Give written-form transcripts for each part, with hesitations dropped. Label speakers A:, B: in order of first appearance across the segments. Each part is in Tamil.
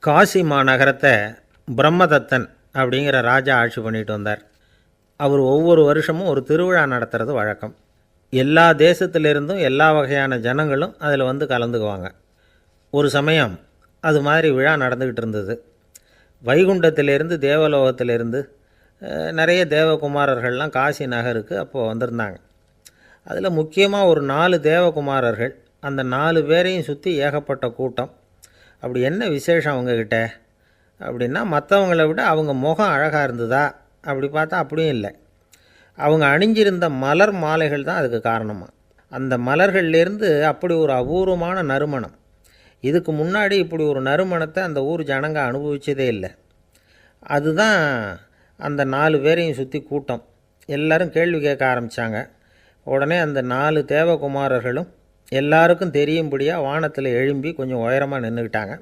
A: காசி மாநகரத்தை பிரம்மதத்தன் அப்படிங்கிற ராஜா ஆட்சி பண்ணிட்டு வந்தார். அவர் ஒவ்வொரு வருஷமும் ஒரு திருவிழா நடத்துறது வழக்கம். எல்லா தேசத்திலிருந்தும் எல்லா வகையான ஜனங்களும் அதில் வந்து கலந்துக்குவாங்க. ஒரு சமயம் அது மாதிரி விழா நடந்துக்கிட்டு இருந்தது. வைகுண்டத்திலேருந்து தேவலோகத்திலேருந்து நிறைய தேவகுமாரர்கள்லாம் காசி நகருக்கு அப்போது வந்திருந்தாங்க. அதில் முக்கியமாக ஒரு 4 தேவகுமாரர்கள், அந்த 4 பேரையும் சுற்றி ஏகப்பட்ட கூட்டம். அப்படி என்ன விசேஷம் அவங்கக்கிட்ட அப்படின்னா, மற்றவங்கள விட அவங்க முகம் அழகாக இருந்ததா அப்படி பார்த்தா அப்படியும் இல்லை. அவங்க அணிஞ்சிருந்த மலர் மாலைகள் தான் அதுக்கு காரணமாக. அந்த மலர்கள்லேருந்து அப்படி ஒரு அபூர்வமான நறுமணம். இதுக்கு முன்னாடி இப்படி ஒரு நறுமணத்தை அந்த ஊர் ஜனங்க அனுபவிச்சதே இல்லை. அதுதான் அந்த 4 பேரையும் சுற்றி கூட்டம். எல்லோரும் கேள்வி கேட்க ஆரம்பித்தாங்க. உடனே அந்த 4 தேவகுமாரர்களும் எல்லாருக்கும் தெரியும்படியாக வானத்தில் எழும்பி கொஞ்சம் உயரமாக நின்றுக்கிட்டாங்க.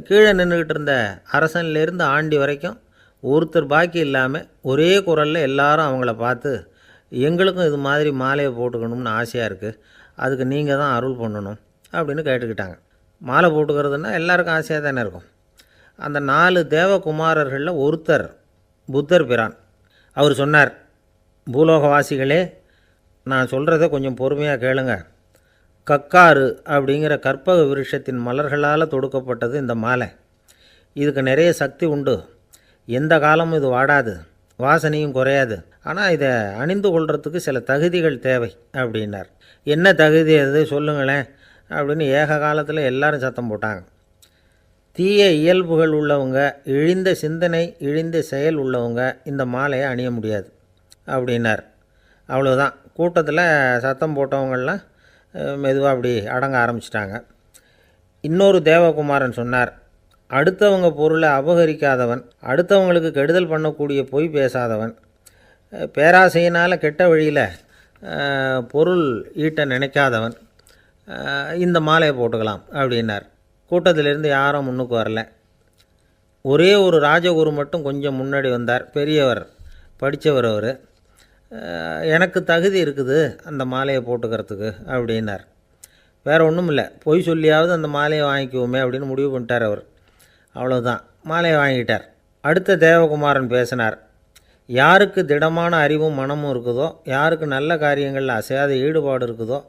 A: கீழே நின்றுக்கிட்டு இருந்த அரசன்லேருந்து ஆண்டி வரைக்கும் ஒருத்தர் பாக்கி இல்லாமல் ஒரே குரலில் எல்லாரும் அவங்கள பார்த்து, எங்களுக்கும் இது மாதிரி மாலையை போட்டுக்கணும்னு ஆசையாக இருக்குது, அதுக்கு நீங்கள் தான் அருள் பண்ணணும் அப்படின்னு கேட்டுக்கிட்டாங்க. மாலை போட்டுக்கிறதுனா எல்லாருக்கும் ஆசையாக தானே இருக்கும். அந்த 4 தேவகுமாரர்களில் ஒருத்தர் புத்தர் பிரான். அவர் சொன்னார், பூலோகவாசிகளே, நான் சொல்கிறத கொஞ்சம் பொறுமையாக கேளுங்க. கக்காரு அப்படிங்கிற கற்பக விருஷத்தின் மலர்களால் தொடுக்கப்பட்டது இந்த மாலை. இதுக்கு நிறைய சக்தி உண்டு. எந்த காலமும் இது வாடாது, வாசனையும் குறையாது. ஆனால் இதை அணிந்து கொள்கிறதுக்கு சில தகுதிகள் தேவை அப்படின்னார். என்ன தகுதி அது சொல்லுங்களேன் அப்படின்னு ஏக காலத்தில் எல்லாரும் சத்தம் போட்டாங்க. தீய இயல்புகள் உள்ளவங்க, இழிந்த சிந்தனை, இழிந்த செயல் உள்ளவங்க இந்த மாலையை அணிய முடியாது அப்படின்னார். அவ்வளோதான். கூட்டத்தில் சத்தம் போட்டவங்கள்லாம் மெதுவாக அப்படி அடங்க ஆரம்பிச்சிட்டாங்க. இன்னொரு தேவகுமாரன் சொன்னார், அடுத்தவங்க பொருளை அபகரிக்காதவன், அடுத்தவங்களுக்கு கெடுதல் பண்ணக்கூடிய பொய் பேசாதவன், பேராசையினால் கெட்ட வழியில் பொருள் ஈட்ட நினைக்காதவன் இந்த மாலையை போட்டுக்கலாம் அப்படின்னார். கூட்டத்திலேருந்து யாரும் முன்னுக்கு வரல. ஒரே ஒரு ராஜகுரு மட்டும் கொஞ்சம் முன்னாடி வந்தார். பெரியவர், படித்தவர். அவர், எனக்கு தகுதி இருக்குது அந்த மாலையை போட்டுக்கிறதுக்கு அப்படின்னார். வேறு ஒன்றும் இல்லை, பொய் சொல்லியாவது அந்த மாலையை வாங்கிக்குவோமே அப்படின்னு முடிவு பண்ணிட்டார் அவர். அவ்வளோதான், மாலையை வாங்கிட்டார். அடுத்த தேவகுமாரன் பேசினார். யாருக்கு திடமான அறிவும் மனமும் இருக்குதோ, யாருக்கு நல்ல காரியங்களில் அசையாத ஈடுபாடு இருக்குதோ,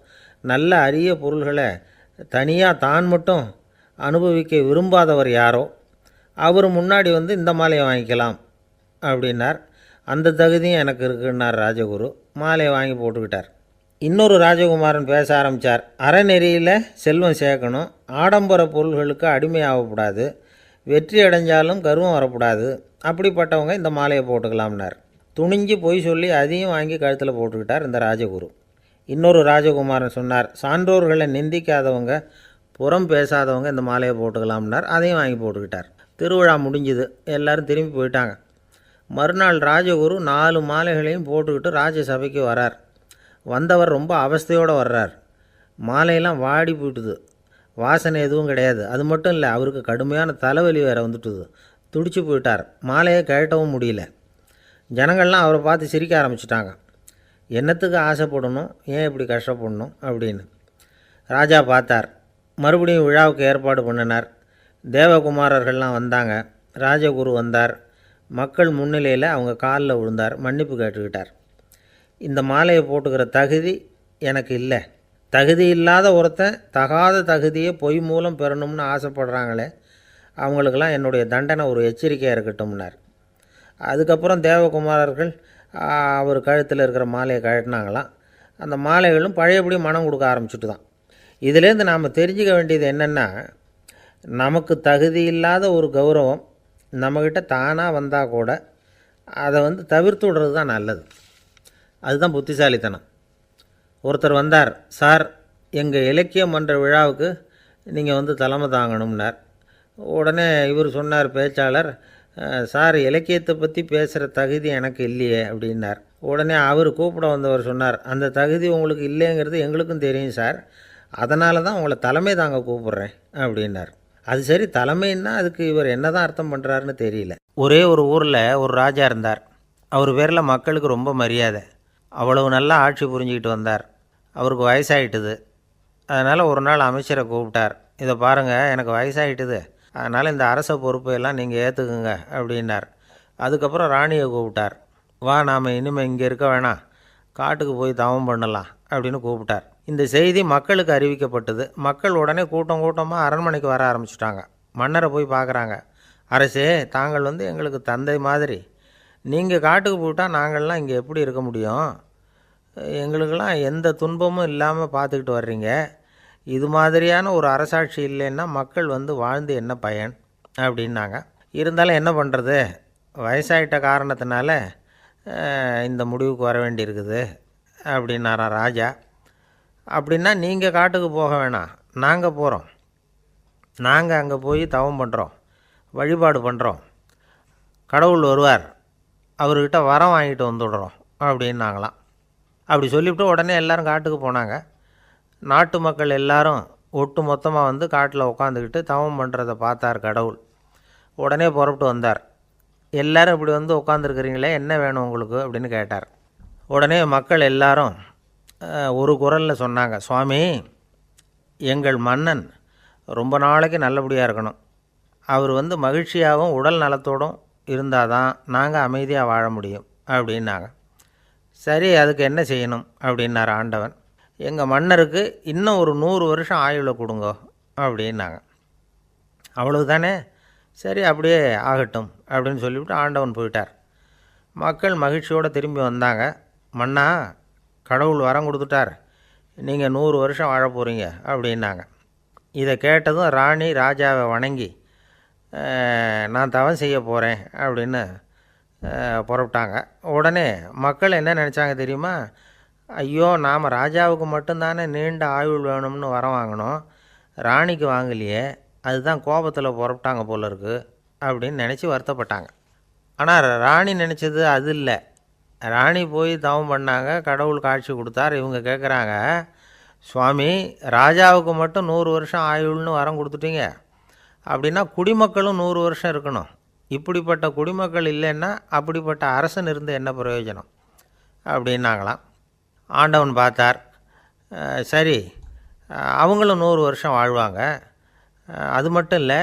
A: நல்ல அரிய பொருள்களை தனியாக தான் மட்டும் அனுபவிக்க விரும்பாதவர் யாரோ அவர் முன்னாடி வந்து இந்த மாலையை வாங்கிக்கலாம் அப்படின்னார். அந்த தகுதியும் எனக்கு இருக்குன்னார் ராஜகுரு. மாலையை வாங்கி போட்டுக்கிட்டார். இன்னொரு ராஜகுமாரன் பேச ஆரம்பித்தார். அறநெறியில் செல்வம் சேர்க்கணும், ஆடம்பர பொருள்களுக்கு அடிமையாகக்கூடாது, வெற்றி அடைஞ்சாலும் கர்வம் வரக்கூடாது, அப்படிப்பட்டவங்க இந்த மாலையை போட்டுக்கலாம்னார். துணிஞ்சு பொய் சொல்லி அதையும் வாங்கி கழுத்தில் போட்டுக்கிட்டார் இந்த ராஜகுரு. இன்னொரு ராஜகுமாரன் சொன்னார், சான்றோர்களை நிந்திக்காதவங்க, புறம் பேசாதவங்க இந்த மாலையை போட்டுக்கலாம்னார். அதையும் வாங்கி போட்டுக்கிட்டார். திருவிழா முடிஞ்சுது, எல்லோரும் திரும்பி போயிட்டாங்க. மறுநாள் ராஜகுரு 4 மாலைகளையும் போட்டுக்கிட்டு ராஜசபைக்கு வரார். வந்தவர் ரொம்ப அவஸ்தையோடு வர்றார். மாலையெல்லாம் வாடி போயிட்டுது, வாசனை எதுவும் கிடையாது. அது மட்டும் இல்லை, அவருக்கு கடுமையான தலைவலி வேறு வந்துட்டுது. துடிச்சு போயிட்டார். மாலையை கழட்டவும் முடியல. ஜனங்கள்லாம் அவரை பார்த்து சிரிக்க ஆரம்பிச்சிட்டாங்க. என்னத்துக்கு ஆசைப்படணும், ஏன் இப்படி கஷ்டப்படணும் அப்படின்னு. ராஜா பார்த்தார். மறுபடியும் விழாவுக்கு ஏற்பாடு பண்ணினார். தேவகுமாரர்கள்லாம் வந்தாங்க. ராஜகுரு வந்தார். மக்கள் முன்னிலையில் அவங்க காலில் விழுந்தார், மன்னிப்பு கேட்டுக்கிட்டார். இந்த மாலையை போட்டுக்கிற தகுதி எனக்கு இல்லை. தகுதி இல்லாத ஒருத்தன் தகாத தகுதியை பொய் மூலம் பெறணும்னு ஆசைப்படுறாங்களே, அவங்களுக்கெல்லாம் என்னுடைய தண்டனை ஒரு எச்சரிக்கையாக இருக்கட்டும்னார். அதுக்கப்புறம் தேவகுமாரர்கள் அவர் கழுத்தில் இருக்கிற மாலையை கழட்டினாங்களாம். அந்த மாலைகளும் பழையபடி மனம் கொடுக்க ஆரம்பிச்சுட்டு தான். இதிலேருந்து நாம் தெரிஞ்சுக்க வேண்டியது என்னென்னா, நமக்கு தகுதி இல்லாத ஒரு கௌரவம் நம்மக்கிட்ட தானாக வந்தால் கூட அதை தவிர்த்து விடுறது தான் நல்லது. அதுதான் புத்திசாலித்தனம். ஒருத்தர் வந்தார். சார், எங்கள் இலக்கிய மன்ற விழாவுக்கு நீங்கள் தலைமை தாங்கணும்னார். உடனே இவர் சொன்னார், பேச்சாளர், சார், இலக்கியத்தை பற்றி பேசுகிற தகுதி எனக்கு இல்லையே அப்படின்னார். உடனே அவர் கூப்பிட வந்தவர் சொன்னார், அந்த தகுதி உங்களுக்கு இல்லைங்கிறது எங்களுக்கும் தெரியும் சார், அதனால தான் உங்களை தலைமை தாங்க கூப்பிட்றேன் அப்படின்னார். அது சரி, தலைமைன்னா அதுக்கு இவர் என்ன தான் அர்த்தம் பண்ணுறாருன்னு தெரியல. ஒரே ஒரு ஊரில் ஒரு ராஜா இருந்தார். அவர் பேரில் மக்களுக்கு ரொம்ப மரியாதை. அவ்வளவு நல்லா ஆட்சி புரிஞ்சிக்கிட்டு வந்தார். அவருக்கு வயசாகிட்டுது. அதனால் ஒரு நாள் அமைச்சரை கூப்பிட்டார். இதை பாருங்கள், எனக்கு வயசாகிட்டுது, அதனால் இந்த அரச பொறுப்பையெல்லாம் நீங்கள் ஏற்றுக்குங்க அப்படின்னார். அதுக்கப்புறம் ராணியை கூப்பிட்டார். வா, நாம் இனிமேல் இங்கே இருக்க வேணாம், காட்டுக்கு போய் தவம் பண்ணலாம் அப்படின்னு கூப்பிட்டார். இந்த செய்தி மக்களுக்கு அறிவிக்கப்பட்டது. மக்கள் உடனே கூட்டம் கூட்டமாக அரண்மனைக்கு வர ஆரம்பிச்சிட்டாங்க. மன்னரை போய் பார்க்குறாங்க. அரசே, தாங்கள் எங்களுக்கு தந்தை மாதிரி. நீங்கள் காட்டுக்கு போயிட்டால் நாங்கள்லாம் இங்கே எப்படி இருக்க முடியும்? எங்களுக்கெல்லாம் எந்த துன்பமும் இல்லாமல் பார்த்துக்கிட்டு வர்றீங்க. இது மாதிரியான ஒரு அரசாட்சி இல்லைன்னா மக்கள் வாழ்ந்து என்ன பயன் அப்படின்னாங்க. இருந்தாலும் என்ன பண்ணுறது, வயசாயிட்ட காரணத்தினால இந்த முடிவுக்கு வர வேண்டியிருக்குது அப்படின்னாராம் ராஜா. அப்படின்னா நீங்கள் காட்டுக்கு போக வேணாம், நாங்கள் போகிறோம். நாங்கள் அங்கே போய் தவம் பண்ணுறோம், வழிபாடு பண்ணுறோம். கடவுள் வருவார், அவர்கிட்ட வரம் வாங்கிட்டு வந்துடுறோம் அப்படின்னாங்களாம். அப்படி சொல்லிவிட்டு உடனே எல்லோரும் காட்டுக்கு போனாங்க. நாட்டு மக்கள் எல்லாரும் ஒட்டு மொத்தமாக காட்டில் உட்காந்துக்கிட்டு தவம் பண்ணுறதை பார்த்தார் கடவுள். உடனே புறப்பட்டு வந்தார். எல்லோரும் இப்படி உட்காந்துருக்குறீங்களே, என்ன வேணும் உங்களுக்கு அப்படின்னு கேட்டார். உடனே மக்கள் எல்லாரும் ஒரு குரலில் சொன்னாங்க, சுவாமி, எங்கள் மன்னன் ரொம்ப நாளைக்கு நல்லபடியாக இருக்கணும். அவர் மகிழ்ச்சியாகவும் உடல் நலத்தோடும் இருந்தால் தான் நாங்கள் அமைதியாக வாழ முடியும் அப்படின்னாங்க. சரி, அதுக்கு என்ன செய்யணும் அப்படின்னார் ஆண்டவன். எங்கள் மன்னருக்கு இன்னும் ஒரு 100 வருஷம் ஆயுளை கொடுங்க அப்படின்னாங்க. அவ்வளவுதானே, சரி அப்படியே ஆகட்டும் அப்படின்னு சொல்லிவிட்டு ஆண்டவன் போயிட்டார். மக்கள் மகிழ்ச்சியோடு திரும்பி வந்தாங்க. மன்னா, கடவுள் வரம் கொடுத்துட்டார், நீங்கள் 100 வருஷம் வாழ போகிறீங்க அப்படின்னாங்க. இதை கேட்டதும் ராணி ராஜாவை வணங்கி, நான் தவம் செய்ய போகிறேன் அப்படின்னு புறப்பட்டாங்க. உடனே மக்கள் என்ன நினச்சாங்க தெரியுமா? ஐயோ, நாம் ராஜாவுக்கு மட்டும்தானே நீண்ட ஆயுள் வேணும்னு வரம் வாங்கினோம், ராணிக்கு வாங்கலையே, அதுதான் கோபத்தில் புறப்பட்டாங்க போல இருக்குது அப்படின்னு நினச்சி வருத்தப்பட்டாங்க. ஆனால் ராணி நினச்சது அது இல்லை. ராணி போய் தவம் பண்ணாங்க, கடவுள் காட்சி கொடுத்தார். இவங்க கேட்குறாங்க, சுவாமி, ராஜாவுக்கு மட்டும் 100 வருஷம் ஆயுள்னு வரம் கொடுத்துட்டீங்க, அப்படின்னா குடிமக்களும் 100 வருஷம் இருக்கணும். இப்படிப்பட்ட குடிமக்கள் இல்லைன்னா அப்படிப்பட்ட அரசன் இருந்து என்ன பிரயோஜனம் அப்படின்னாங்களாம். ஆண்டவன் பார்த்தார், சரி அவங்களும் 100 வருஷம் வாழ்வாங்க, அது மட்டும் இல்லை,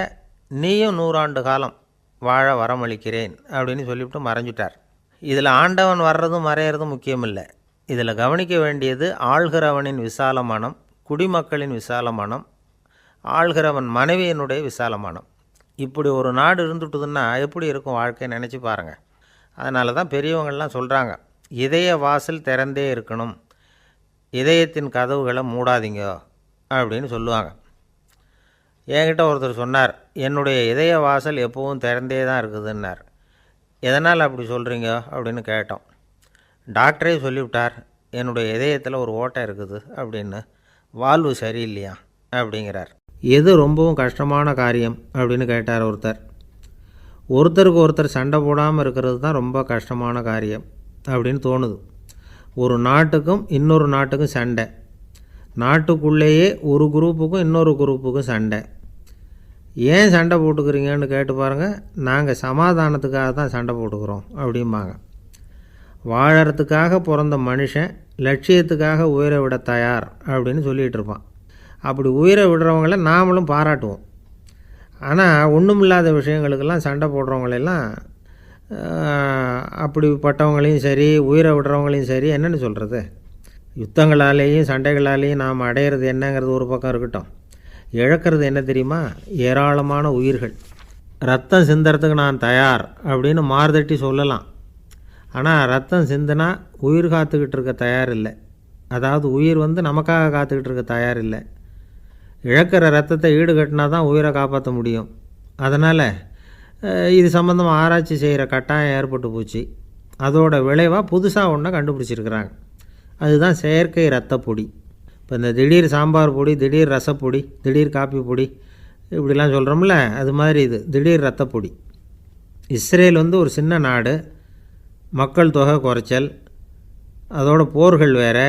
A: நீயும் 100 ஆண்டு காலம் வாழ வரமளிக்கிறேன் அப்படின்னு சொல்லிவிட்டு மறைஞ்சிட்டார். இதில் ஆண்டவன் வர்றதும் மறையிறதும் முக்கியம் இல்லை. இதில் கவனிக்க வேண்டியது ஆள்கிறவனின் விசால மனம், குடிமக்களின் விசால மனம், ஆள்கிறவன் மனைவியினுடைய விசால மனம். இப்படி ஒரு நாடு இருந்துட்டுதுன்னா எப்படி இருக்கும் வாழ்க்கை நினச்சி பாருங்கள். அதனால தான் பெரியவங்கள்லாம் சொல்கிறாங்க, இதய வாசல் திறந்தே இருக்கணும், இதயத்தின் கதவுகளை மூடாதீங்க அப்படின்னு சொல்லுவாங்க. என்கிட்ட ஒருத்தர் சொன்னார், என்னுடைய இதய வாசல் எப்பவும் திறந்தே தான் இருக்குதுன்னார். எதனால் அப்படி சொல்கிறீங்க அப்படின்னு கேட்டோம். டாக்டரே சொல்லிவிட்டார், என்னுடைய இதயத்தில் ஒரு ஓட்டை இருக்குது அப்படின்னு, வால்வு சரியில்லையா அப்படிங்கிறார். எது ரொம்பவும் கஷ்டமான காரியம் அப்படின்னு கேட்டார் ஒருத்தர். ஒருத்தருக்கு ஒருத்தர் சண்டை போடாமல் இருக்கிறது தான் ரொம்ப கஷ்டமான காரியம் அப்படின்னு தோணுது. ஒரு நாட்டுக்கும் இன்னொரு நாட்டுக்கும் சண்டை, நாட்டுக்குள்ளேயே ஒரு குரூப்புக்கும் இன்னொரு குரூப்புக்கும் சண்டை. ஏன் சண்டை போட்டுக்கிறீங்கன்னு கேட்டு பாருங்கள். நாங்கள் சமாதானத்துக்காக தான் சண்டை போட்டுக்கிறோம் அப்படிம்பாங்க. வாழறதுக்காக பிறந்த மனுஷன் லட்சியத்துக்காக உயிரை விட தயார் அப்படின்னு சொல்லிகிட்டு இருப்பான். அப்படி உயிரை விடுறவங்கள நாமளும் பாராட்டுவோம். ஆனால் ஒன்றுமில்லாத விஷயங்களுக்கெல்லாம் சண்டை போடுறவங்களெல்லாம், அப்படிப்பட்டவங்களையும் சரி உயிரை விடுறவங்களையும் சரி என்னென்னு சொல்கிறது, யுத்தங்களாலேயும் சண்டைகளாலேயும் நாம் அடையிறது என்னங்கிறது ஒரு பக்கம் இருக்கட்டும், இழக்கிறது என்ன தெரியுமா? ஏராளமான உயிர்கள். ரத்தம் சிந்துறதுக்கு நான் தயார் அப்படின்னு மார்தட்டி சொல்லலாம். ஆனால் ரத்தம் சிந்தினா உயிர் காத்துக்கிட்டு இருக்க தயார் இல்லை. அதாவது உயிர் நமக்காக காத்துக்கிட்டு இருக்க தயார் இல்லை. இழக்கிற ரத்தத்தை ஈடுகட்டினா தான் உயிரை காப்பாற்ற முடியும். அதனால் இது சம்மந்தமாக ஆராய்ச்சி செய்கிற கட்டாயம் ஏற்பட்டு போச்சு. அதோட விளைவாக புதுசாக ஒன்றை கண்டுபிடிச்சிருக்கிறாங்க. அதுதான் செயற்கை ரத்த பொடி. இப்போ இந்த திடீர் சாம்பார் பொடி, திடீர் ரசப்பொடி, திடீர் காப்பி பொடி இப்படிலாம் சொல்கிறோம்ல, அது மாதிரி இது திடீர் ரத்த பொடி. இஸ்ரேல் ஒரு சின்ன நாடு, மக்கள் தொகை குறைச்சல், அதோட போர்கள் வேறு.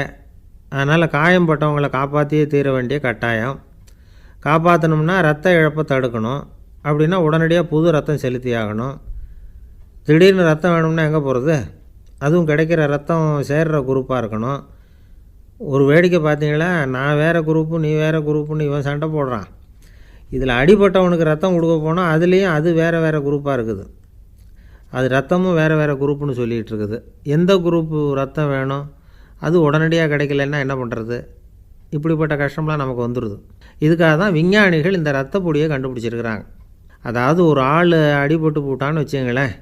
A: அதனால் காயம்பட்டவங்களை காப்பாற்றியே தீர வேண்டிய கட்டாயம். காப்பாற்றணும்னா ரத்த இழப்பை தடுக்கணும். அப்படின்னா உடனடியாக புது ரத்தம் செலுத்தி ஆகணும். திடீர்னு ரத்தம் வேணும்னா எங்கே போகிறது? அதுவும் கிடைக்கிற ரத்தம் சேர்கிற குரூப்பாக இருக்கணும். ஒரு வேடிக்கை பார்த்தீங்களா, நான் வேறு குரூப்பு நீ வேறு குரூப்புன்னு இவன் சண்டை போடுறான். இதில் அடிபட்டவனுக்கு ரத்தம் கொடுக்க போனால் அதுலேயும் அது வேறு வேறு குரூப்பாக இருக்குது. அது ரத்தமும் வேறு வேறு குரூப்புன்னு சொல்லிகிட்டு இருக்குது. எந்த குரூப்பு ரத்தம் வேணும், அது உடனடியாக கிடைக்கலன்னா என்ன பண்ணுறது? இப்படிப்பட்ட கஷ்டம்லாம் நமக்கு வந்துடுது. இதுக்காக தான் விஞ்ஞானிகள் இந்த ரத்த பொடியை கண்டுபிடிச்சிருக்கிறாங்க. அதாவது ஒரு ஆள் அடிபட்டு போட்டான்னு வச்சுங்களேன்,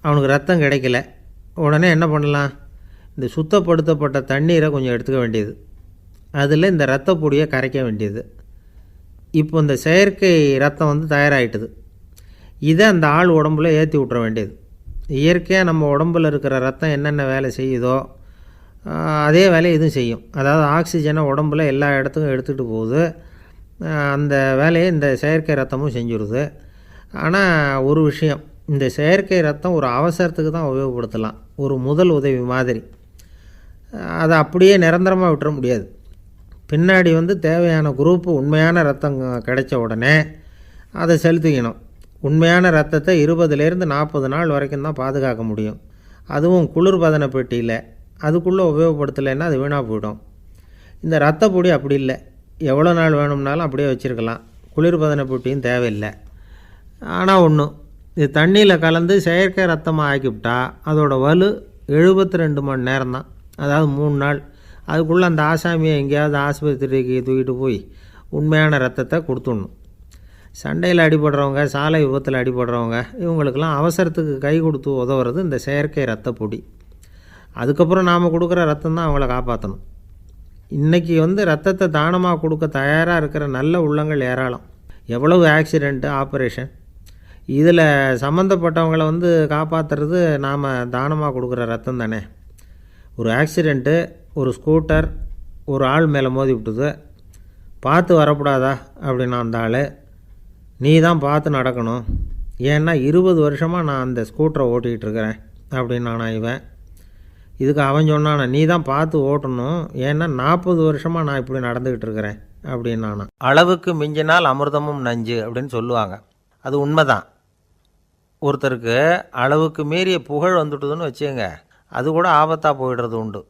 A: அவனுக்கு ரத்தம் கிடைக்கல, உடனே என்ன பண்ணலாம்? இந்த சுத்தப்படுத்தப்பட்ட தண்ணீரை கொஞ்சம் எடுத்துக்க வேண்டியது, அதில் இந்த ரத்த பொடியை கரைக்க வேண்டியது. இப்போ இந்த செயற்கை ரத்தம் வந்து தயாராகிட்டுது. இதை அந்த ஆள் உடம்புல ஏற்றி விட்டுற வேண்டியது. இயற்கையாக நம்ம உடம்பில் இருக்கிற ரத்தம் என்னென்ன வேலை செய்யுதோ அதே வேலையை இதுவும் செய்யும். அதாவது ஆக்சிஜனை உடம்புல எல்லா இடத்துக்கும் எடுத்துகிட்டு போகுது. அந்த வேலையை இந்த செயற்கை ரத்தமும் செஞ்சுருது. ஆனால் ஒரு விஷயம், இந்த செயற்கை ரத்தம் ஒரு அவசரத்துக்கு தான் உபயோகப்படுத்தலாம், ஒரு முதல் உதவி மாதிரி. அதை அப்படியே நிரந்தரமாக விட்டுற முடியாது. பின்னாடி வந்து தேவையான குரூப்பு உண்மையான ரத்தம் கிடைச்ச உடனே அதை செலுத்திக்கணும். உண்மையான ரத்தத்தை 20லேருந்து 40 நாள் வரைக்கும் தான் பாதுகாக்க முடியும். அதுவும் குளிர்பதன பெட்டியில். அதுக்குள்ளே உபயோகப்படுத்தலைன்னா அது வீணாக போயிடும். இந்த ரத்த பொடி அப்படி இல்லை, எவ்வளோ நாள் வேணும்னாலும் அப்படியே வச்சுருக்கலாம், குளிர்பதன பெட்டியும் தேவையில்லை. ஆனால் ஒன்று, இது தண்ணியில் கலந்து செயற்கை ரத்தமாக ஆக்கிவிட்டா அதோட வலு 72 மணி நேரம் தான், அதாவது 3 நாள். அதுக்குள்ளே அந்த ஆசாமியை எங்கேயாவது ஆஸ்பத்திரிக்கு தூக்கிட்டு போய் உண்மையான ரத்தத்தை கொடுத்துடணும். சண்டையில் அடிபடுறவங்க, சாலை விபத்தில் அடிபடுறவங்க, இவங்களுக்கெல்லாம் அவசரத்துக்கு கை கொடுத்து உதவுறது இந்த செயற்கை ரத்த பொடி. அதுக்கப்புறம் நாம் கொடுக்குற ரத்தம் தான் அவங்கள காப்பாற்றணும். இன்றைக்கி வந்து ரத்தத்தை தானமாக கொடுக்க தயாராக இருக்கிற நல்ல உள்ளங்கள் ஏராளம். எவ்வளவு ஆக்சிடெண்ட்டு, ஆப்ரேஷன், இதில் சம்மந்தப்பட்டவங்களை வந்து காப்பாற்றுறது நாம் தானமாக கொடுக்குற ரத்தம் தானே. ஒரு ஆக்சிடெண்ட்டு, ஒரு ஸ்கூட்டர் ஒரு ஆள் மேலே மோதி விட்டுது, பார்த்து வரக்கூடாதா அப்படின்னா அந்த ஆள், நீ தான் பார்த்து நடக்கணும், ஏன்னா 20 வருஷமாக நான் அந்த ஸ்கூட்டரை ஓட்டிகிட்டு இருக்கிறேன் அப்படின்னானா இவன். இதுக்கு அவன் சொன்னானா, நீ தான் பார்த்து ஓட்டணும், ஏன்னா 40 வருஷமாக நான் இப்படி நடந்துக்கிட்டு இருக்கிறேன் அப்படின்னானா. அளவுக்கு மிஞ்சினால் அமிர்தமும் நஞ்சு அப்படின்னு சொல்லுவாங்க. அது உண்மைதான். ஒருத்தருக்கு அளவுக்கு மீறிய புகழ் வந்துட்டுதுன்னு வச்சுங்க, அது கூட ஆபத்தாக போயிடுறது உண்டு.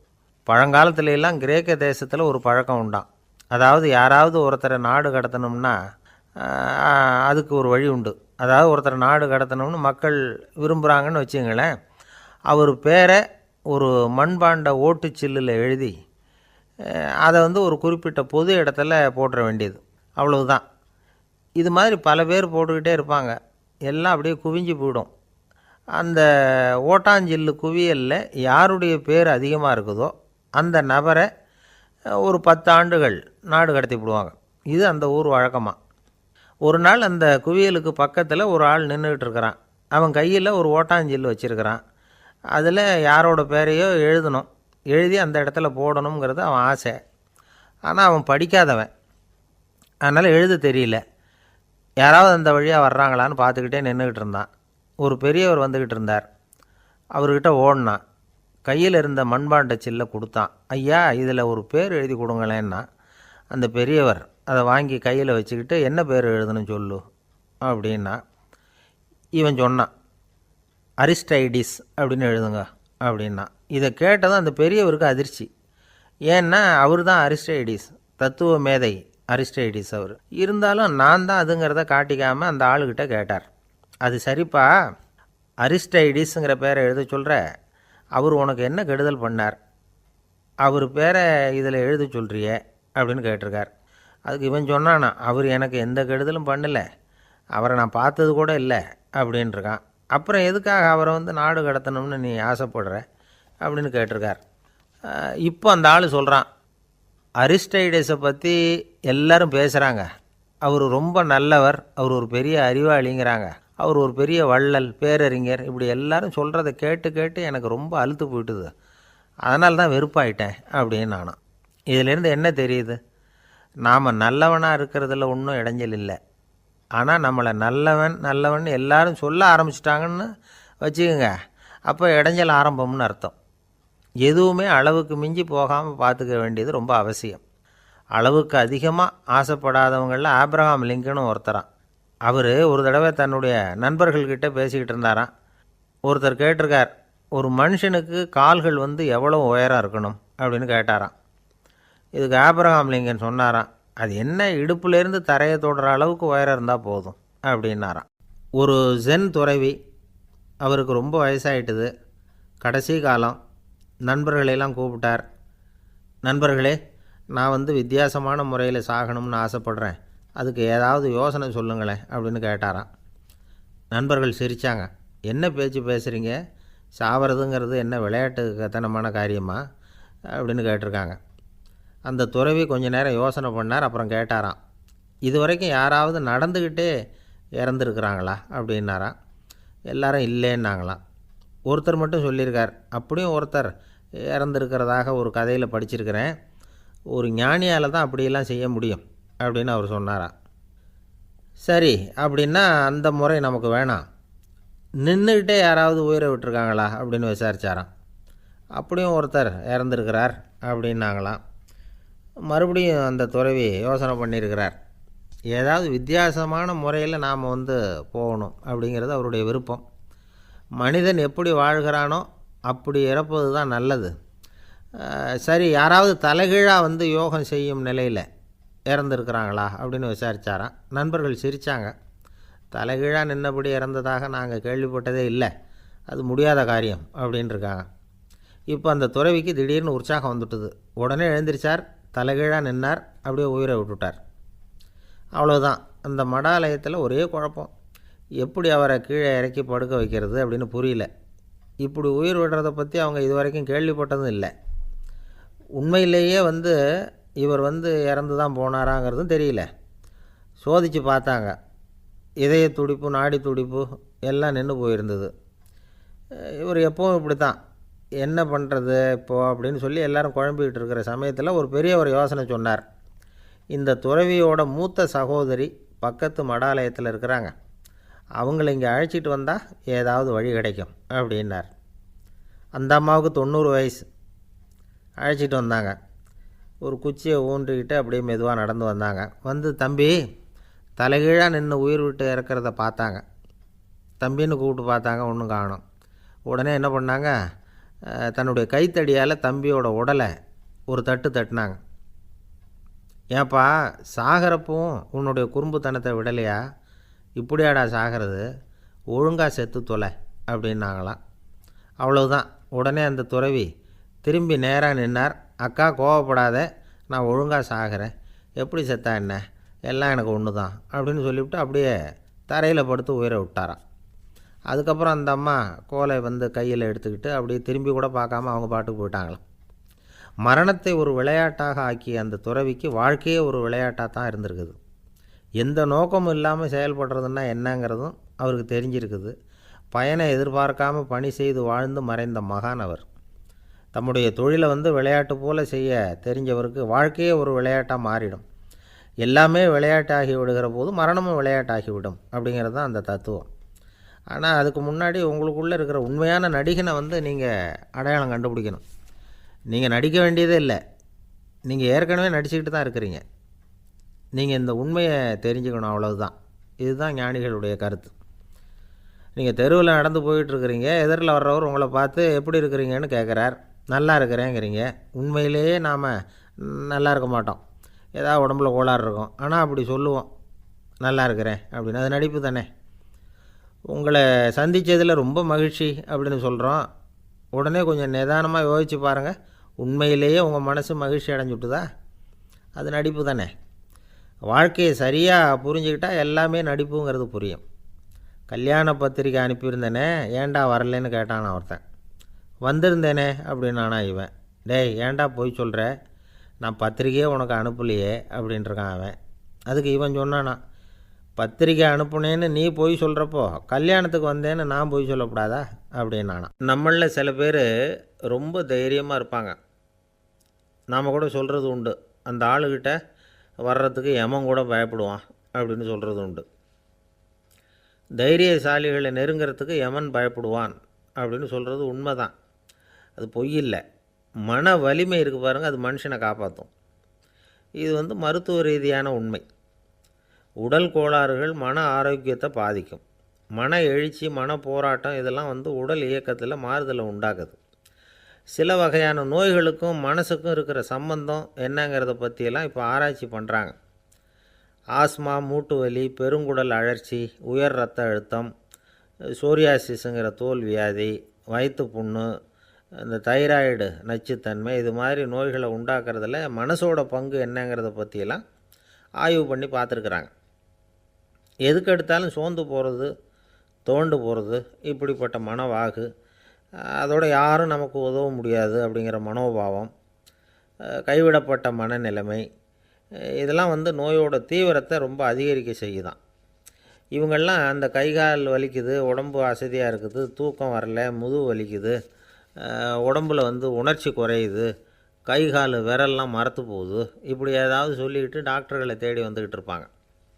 A: பழங்காலத்துல எல்லாம் கிரேக்க தேசத்தில் ஒரு பழக்கம் உண்டாம். அதாவது யாராவது ஒருத்தரை நாடு கடத்தணும்னா அதுக்கு ஒரு வழி உண்டு. அதாவது ஒருத்தரை நாடு கடத்தணும்னு மக்கள் விரும்புகிறாங்கன்னு வச்சுங்களேன், அவர் பேரை ஒரு மண்பாண்ட ஓட்டுச்சில்லில் எழுதி அதை வந்து ஒரு குறிப்பிட்ட பொது இடத்துல போட்டுற வேண்டியது, அவ்வளவுதான். இது மாதிரி பல பேர் போட்டுக்கிட்டே இருப்பாங்க, எல்லாம் அப்படியே குவிஞ்சு போயிடும். அந்த ஓட்டாஞ்சில்லு குவியலில் யாருடைய பேர் அதிகமாக இருக்குதோ அந்த நபரை ஒரு 10 ஆண்டுகள் நாடு கடத்தி விடுவாங்க. இது அந்த ஊர் வழக்கமாக. ஒரு நாள் அந்த குவியலுக்கு பக்கத்தில் ஒரு ஆள் நின்றுக்கிட்டு இருக்கிறான். அவன் கையில் ஒரு ஓட்டாஞ்சில்லு வச்சுருக்கிறான். அதில் யாரோட பேரையோ எழுதணும், எழுதி அந்த இடத்துல போடணுங்கிறது அவன் ஆசை. ஆனால் அவன் படிக்காதவன், அதனால் எழுத தெரியல. யாராவது அந்த வழியாக வர்றாங்களான்னு பார்த்துக்கிட்டே நின்றுக்கிட்டு இருந்தான். ஒரு பெரியவர் வந்துக்கிட்டு இருந்தார். அவர்கிட்ட ஓடினான், கையில் இருந்த மண்பாண்ட சில்லை கொடுத்தான். ஐயா, இதில் ஒரு பேர் எழுதி கொடுங்களேன்னா. அந்த பெரியவர் அதை வாங்கி கையில் வச்சுக்கிட்டு, என்ன பேர் எழுதணும் சொல்லு அப்படின்னா. இவன் சொன்னான், அரிஸ்டைடிஸ் அப்படின்னு எழுதுங்க அப்படின்னா. இதை கேட்டதும் அந்த பெரியவருக்கு அதிர்ச்சி. ஏன்னா அவர் தான் அரிஸ்டைடிஸ், தத்துவ மேதை அரிஸ்டைடிஸ் அவர். இருந்தாலும் நான் தான் அதுங்கிறத காட்டிக்காமல் அந்த ஆளுக்கிட்ட கேட்டார். அது சரிப்பா, அரிஸ்டைடிஸுங்கிற பேரை எழுத சொல்கிற, அவர் உனக்கு என்ன கெடுதல் பண்ணார், அவர் பேரை இதில் எழுத சொல்கிறியே அப்படின்னு கேட்டிருக்கார். அதுக்கு இவன் சொன்னானா, அவர் எனக்கு எந்த கெடுதலும் பண்ணலை, அவரை நான் பார்த்தது கூட இல்லை அப்படின்ட்டுருக்கான். அப்புறம் எதுக்காக அவரை வந்து நாடு கடத்தணும்னு நீ ஆசைப்படுற அப்படின்னு கேட்டிருக்கார். இப்போ அந்த ஆள் சொல்கிறான், அரிஸ்டைடஸை பற்றி எல்லாரும் பேசுகிறாங்க, அவர் ரொம்ப நல்லவர், அவர் ஒரு பெரிய அறிவாளிங்கிறாங்க, அவர் ஒரு பெரிய வள்ளல், பேரறிஞர், இப்படி எல்லாரும் சொல்கிறத கேட்டு கேட்டு எனக்கு ரொம்ப அலுத்து போயிட்டுது, அதனால தான் வெறுப்பாயிட்டேன் அப்படின்னு நானும். இதிலேருந்து என்ன தெரியுது, நாம் நல்லவனாக இருக்கிறதுல ஒன்றும் இடைஞ்சல் இல்லை. ஆனால் நம்மளை நல்லவன் நல்லவன் எல்லாரும் சொல்ல ஆரம்பிச்சிட்டாங்கன்னு வச்சுக்கோங்க, அப்போ இடைஞ்சல் ஆரம்பம்னு அர்த்தம். எதுவுமே அளவுக்கு மிஞ்சி போகாமல் பார்த்துக்க வேண்டியது ரொம்ப அவசியம். அளவுக்கு அதிகமாக ஆசைப்படாதவங்களில் ஆப்ரஹாம் லிங்கனும் ஒருத்தரான். அவர் ஒரு தடவை தன்னுடைய நண்பர்கள்கிட்ட பேசிக்கிட்டு இருந்தாராம். ஒருத்தர் கேட்டிருக்கார், ஒரு மனுஷனுக்கு கால்கள் வந்து எவ்வளோ உயரம் இருக்கணும் அப்படின்னு கேட்டாராம். இதுக்கு ஆப்ரஹாம் லிங்கன் சொன்னாராம், அது என்ன இடுப்புலேருந்து தரையை தொடுற அளவுக்கு உயரம் இருந்தால் போதும் அப்படின்னாராம். ஒரு ஜென் துறவி, அவருக்கு ரொம்ப வயசாகிட்டுது, கடைசி காலம். நண்பர்களெல்லாம் கூப்பிட்டார். நண்பர்களே, நான் வித்தியாசமான முறையில் சாகணும்னு ஆசைப்பட்றேன், அதுக்கு ஏதாவது யோசனை சொல்லுங்களேன் அப்படின்னு கேட்டாராம். நண்பர்கள் சிரித்தாங்க. என்ன பேச்சு பேசுகிறீங்க, சாவறதுங்கிறது என்ன விளையாட்டு கத்தனமான காரியமா அப்படின்னு கேட்டிருக்காங்க. அந்த துறவி கொஞ்ச நேரம் யோசனை பண்ணார். அப்புறம் கேட்டாராம், இது வரைக்கும் யாராவது நடந்துக்கிட்டே இறந்துருக்குறாங்களா அப்படின்னாராம். எல்லாரும் இல்லைன்னாங்களாம். ஒருத்தர் மட்டும் சொல்லியிருக்கார், அப்படியும் ஒருத்தர் இறந்துருக்கிறதாக ஒரு கதையில் படிச்சிருக்கிறேன், ஒரு ஞானியால் தான் அப்படியெல்லாம் செய்ய முடியும் அப்படின்னு அவர் சொன்னாராம். சரி, அப்படின்னா அந்த முறை நமக்கு வேணாம், நின்றுக்கிட்டே யாராவது உயிரை விட்டுருக்காங்களா அப்படின்னு விசாரித்தாராம். அப்படியும் ஒருத்தர் இறந்துருக்கிறார் அப்படின்னாங்களாம். மறுபடியும் அந்த துறவி யோசனை பண்ணியிருக்கிறார், ஏதாவது வித்தியாசமான முறையில் நாம் போகணும் அப்படிங்கிறது அவருடைய விருப்பம். மனிதன் எப்படி வாழ்கிறானோ அப்படி இறப்பது தான் நல்லது. சரி, யாராவது தலைகீழாக யோகம் செய்யும் நிலையில் இறந்துருக்கிறாங்களா அப்படின்னு விசாரித்தாராம். நண்பர்கள் சிரித்தாங்க. தலைகீழாக நின்னபடி இறந்ததாக நாங்கள் கேள்விப்பட்டதே இல்லை, அது முடியாத காரியம் அப்படின்ட்டுருக்காங்க. இப்போ அந்த துறவிக்கு திடீர்னு உற்சாகம் வந்துட்டுது. உடனே எழுந்திரிச்சார், தலைகீழாக நின்னார், அப்படியே உயிரை விட்டுட்டார். அவ்வளோதான். அந்த மடாலயத்தில் ஒரே குழப்பம், எப்படி அவரை கீழே இறக்கி படுக்க வைக்கிறது அப்படின்னு புரியல. இப்படி உயிர் விடுறதை பற்றி அவங்க இது வரைக்கும் கேள்விப்பட்டதும் இல்லை. உண்மையிலேயே இவர் இறந்து தான் போனாராங்கிறதும் தெரியல. சோதித்து பார்த்தாங்க. இதய துடிப்பு, நாடி துடிப்பு எல்லாம் நின்று போயிருந்தது. இவர் எப்பவும் இப்படி தான், என்ன பண்ணுறது இப்போது அப்படின்னு சொல்லி எல்லோரும் குழம்பிக்கிட்டு இருக்கிற சமயத்தில் ஒரு பெரிய ஒரு யோசனை சொன்னார். இந்த துறவியோட மூத்த சகோதரி பக்கத்து மடாலயத்தில் இருக்கிறாங்க, அவங்கள இங்கே அழைச்சிட்டு வந்தால் ஏதாவது வழி கிடைக்கும் அப்படின்னார். அந்த அம்மாவுக்கு 90 வயசு. அழைச்சிட்டு வந்தாங்க. ஒரு குச்சியை ஊன்றிக்கிட்டு அப்படியே மெதுவாக நடந்து வந்தாங்க. தம்பி, தலைகீழாக நின்று உயிர் விட்டு இறக்கிறத பார்த்தாங்க. தம்பின்னு கூப்பிட்டு பார்த்தாங்க, ஒன்றும் காணோம். உடனே என்ன பண்ணாங்க, தன்னுடைய கைத்தடியால் தம்பியோட உடலை ஒரு தட்டு தட்டினாங்க. ஏப்பா, சாகிறப்பவும் உன்னுடைய குறும்புத்தனத்தை விடலையா, இப்படியாடா சாகிறது, ஒழுங்காக செத்து தொலை அப்படின்னாங்களாம். அவ்வளவுதான். உடனே அந்த துறவி திரும்பி நேராக நின்னார். அக்கா, கோவப்படாத, நான் ஒழுங்காக சாகிறேன், எப்படி செத்தா என்ன, எல்லாம் எனக்கு ஒன்று தான் அப்படின்னு சொல்லிவிட்டு அப்படியே தரையில் படுத்து உயிரை விட்டாராம். அதுக்கப்புறம் அந்த அம்மா கோலை கையில் எடுத்துக்கிட்டு அப்படியே திரும்பி கூட பார்க்காம அவங்க பாட்டுக்கு போயிட்டாங்களாம். மரணத்தை ஒரு விளையாட்டாக ஆக்கிய அந்த துறவிக்கு வாழ்க்கையே ஒரு விளையாட்டாக தான் இருந்திருக்குது. எந்த நோக்கமும் இல்லாமல் செயல்படுறதுன்னா என்னங்கிறதும் அவருக்கு தெரிஞ்சிருக்குது. பயனை எதிர்பார்க்காமல் பணி செய்து வாழ்ந்து மறைந்த மகான் அவர். தம்முடைய தொழிலை விளையாட்டு போல் செய்ய தெரிஞ்சவருக்கு வாழ்க்கையே ஒரு விளையாட்டாக மாறிடும். எல்லாமே விளையாட்டாகி விடுகிற போது மரணமும் விளையாட்டாகிவிடும் அப்படிங்கிறது தான் அந்த தத்துவம். ஆனால் அதுக்கு முன்னாடி உங்களுக்குள்ளே இருக்கிற உண்மையான நடிகனை நீங்கள் அடையாளம் கண்டுபிடிக்கணும். நீங்கள் நடிக்க வேண்டியதே இல்லை, நீங்கள் ஏற்கனவே நடிச்சுக்கிட்டு தான் இருக்கிறீங்க. நீங்கள் இந்த உண்மையை தெரிஞ்சுக்கணும், அவ்வளவுதான். இதுதான் ஞானிகளுடைய கருத்து. நீங்கள் தெருவில் நடந்து போயிட்டுருக்கிறீங்க, எதிரில் வர்றவர் உங்களை பார்த்து எப்படி இருக்கிறீங்கன்னு கேட்குறார். நல்லா இருக்கிறேங்கிறீங்க. உண்மையிலேயே நாம் நல்லா இருக்க மாட்டோம், ஏதாவது உடம்புல கோளாறு இருக்கும். ஆனால் அப்படி சொல்லுவோம், நல்லா இருக்கிறேன் அப்படின்னு. அது நடிப்பு தானே. உங்களை சந்தித்ததில் ரொம்ப மகிழ்ச்சி அப்படின்னு சொல்கிறோம். உடனே கொஞ்சம் நிதானமாக யோசித்து பாருங்கள், உண்மையிலேயே உங்கள் மனசு மகிழ்ச்சி அடைஞ்சுட்டுதா? அது நடிப்பு தானே. வாழ்க்கையை சரியாக புரிஞ்சுக்கிட்டால் எல்லாமே நடிப்புங்கிறது புரியும். கல்யாண பத்திரிக்கை அனுப்பியிருந்தேனே, ஏன்டா வரலன்னு கேட்டான் ஒருத்தன். வந்திருந்தேனே அப்படின்னானா இவன். டேய், ஏன்டா போய் சொல்கிற, நான் பத்திரிக்கையே உனக்கு அனுப்பலையே அப்படின்ட்டுருக்கான் அவன். அதுக்கு இவன் சொன்னானா, பத்திரிக்கை அனுப்புனேன்னு நீ போய் சொல்கிறப்போ கல்யாணத்துக்கு வந்தேன்னு நான் போய் சொல்லக்கூடாதா அப்படின்னானா. நம்மளில் சில பேர் ரொம்ப தைரியமாக இருப்பாங்க. நாம் கூட சொல்கிறது உண்டு, அந்த ஆளுகிட்ட வர்றதுக்கு எமன் கூட பயப்படுவான் அப்படின்னு சொல்கிறது உண்டு. தைரியசாலிகளை நெருங்கிறதுக்கு எமன் பயப்படுவான் அப்படின்னு சொல்கிறது உண்மை தான், அது பொய் இல்லை. மன வலிமை இருக்குது பாருங்கள், அது மனுஷனை காப்பாற்றும். இது மருத்துவ ரீதியான உண்மை. உடல் கோளாறுகள் மன ஆரோக்கியத்தை பாதிக்கும். மன எழுச்சி, மன போராட்டம் இதெல்லாம் உடல் இயக்கத்தில் மாறுதலை உண்டாக்குது. சில வகையான நோய்களுக்கும் மனசுக்கும் இருக்கிற சம்பந்தம் என்னங்கிறத பற்றியெல்லாம் இப்போ ஆராய்ச்சி பண்ணுறாங்க. ஆஸ்மா, மூட்டு வலி, பெருங்குடல் அழற்சி, உயர் இரத்த அழுத்தம், சோரியாசிஸுங்கிற தோல் வியாதி, வயிற்று புண்ணு, இந்த தைராய்டு நச்சுத்தன்மை, இது மாதிரி நோய்களை உண்டாக்குறதுல மனசோட பங்கு என்னங்கிறத பற்றியெல்லாம் ஆய்வு பண்ணி பார்த்துருக்குறாங்க. எதுக்கு எடுத்தாலும் சோர்ந்து போகிறது, தோண்டு போகிறது, இப்படிப்பட்ட மனவாகு, அதோட யாரும் நமக்கு உதவ முடியாது அப்படிங்கிற மனோபாவம், கைவிடப்பட்ட மனநிலைமை, இதெல்லாம் நோயோட தீவிரத்தை ரொம்ப அதிகரிக்க செய்யுதான். இவங்கெல்லாம் அந்த கைகால் வலிக்குது, உடம்பு அசதியாக இருக்குது, தூக்கம் வரல, முதுகு வலிக்குது, உடம்பில் உணர்ச்சி குறையுது, கை கால் விரல்லாம் மரத்து போகுது, இப்படி ஏதாவது சொல்லிக்கிட்டு டாக்டர்களை தேடி வந்துக்கிட்டு இருப்பாங்க.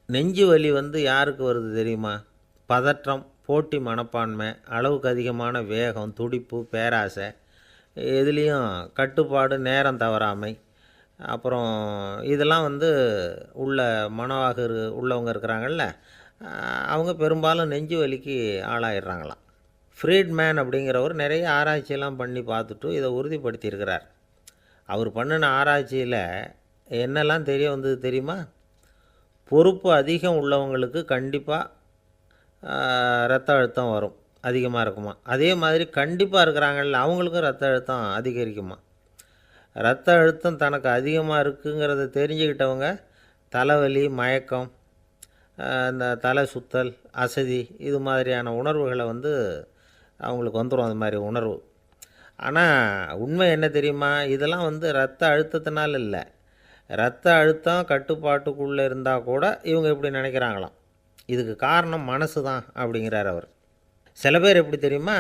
A: நெஞ்சு வலி யாருக்கு வருது தெரியுமா? பதற்றம், போட்டி மனப்பான்மை, அளவுக்கு அதிகமான வேகம், துடிப்பு, பேராசை, எதுலேயும் கட்டுப்பாடு, நேரம் தவறாமை, அப்புறம் இதெல்லாம் உள்ள மனவாக உள்ளவங்க இருக்கிறாங்கல்ல, அவங்க பெரும்பாலும் நெஞ்சு வலிக்கு ஆளாயிடுறாங்களாம். ஃப்ரீட்மேன் அப்படிங்கிறவர் நிறைய ஆராய்ச்சியெல்லாம் பண்ணி பார்த்துட்டு இதை உறுதிப்படுத்தியிருக்கிறார். அவர் பண்ணின ஆராய்ச்சியில் என்னெல்லாம் தெரிய வந்தது தெரியுமா? பொறுப்பு அதிகம் உள்ளவங்களுக்கு கண்டிப்பாக இரத்த அழுத்தம் வரும், அதிகமாக இருக்குமா. அதே மாதிரி கண்டிப்பாக இருக்கிறாங்கல்ல, அவங்களுக்கும் இரத்த அழுத்தம் அதிகரிக்குமா. இரத்த அழுத்தம் தனக்கு அதிகமாக இருக்குங்கிறத தெரிஞ்சுக்கிட்டவங்க தலைவலி, மயக்கம், இந்த தலை சுத்தல், அசதி, இது மாதிரியான உணர்வுகளை அவங்களுக்கு வந்துடும், அது மாதிரி உணர்வு. ஆனால் உண்மை என்ன தெரியுமா? இதெல்லாம் இரத்த அழுத்தத்தினால இல்லை, இரத்த அழுத்தம் கட்டுப்பாட்டுக்குள்ளே இருந்தால் கூட இவங்க இப்படி நினைக்கிறாங்களாம். இதுக்கு காரணம் மனசு தான் அப்படிங்கிறார் அவர். சில பேர் எப்படி தெரியுமா?